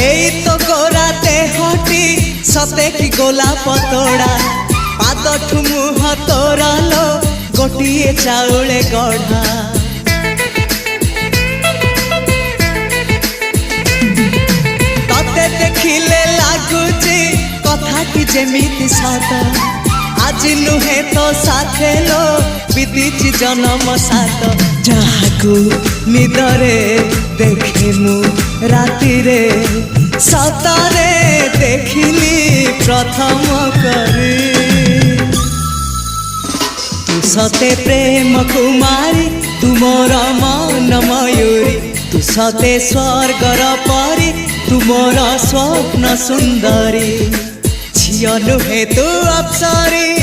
एई तो गोरा देहटी सते कि गोलाप तोड़ा पाद मुह तोरा लो गोटिए चाउले गढ़ा तते देखिले लागुची कथाटी जेमिति सत आज नुहे तो साथे लो बीतीची जन्म सात जहाकू निदरे देखे मु राति रे सतरे देखिली प्रथम करी तू सते प्रेम कुमारी तू मोर मन मयूरी तू सते स्वर्गर परी तू मोर स्वप्न सुंदरी झियो नुहे तू अप्सरी।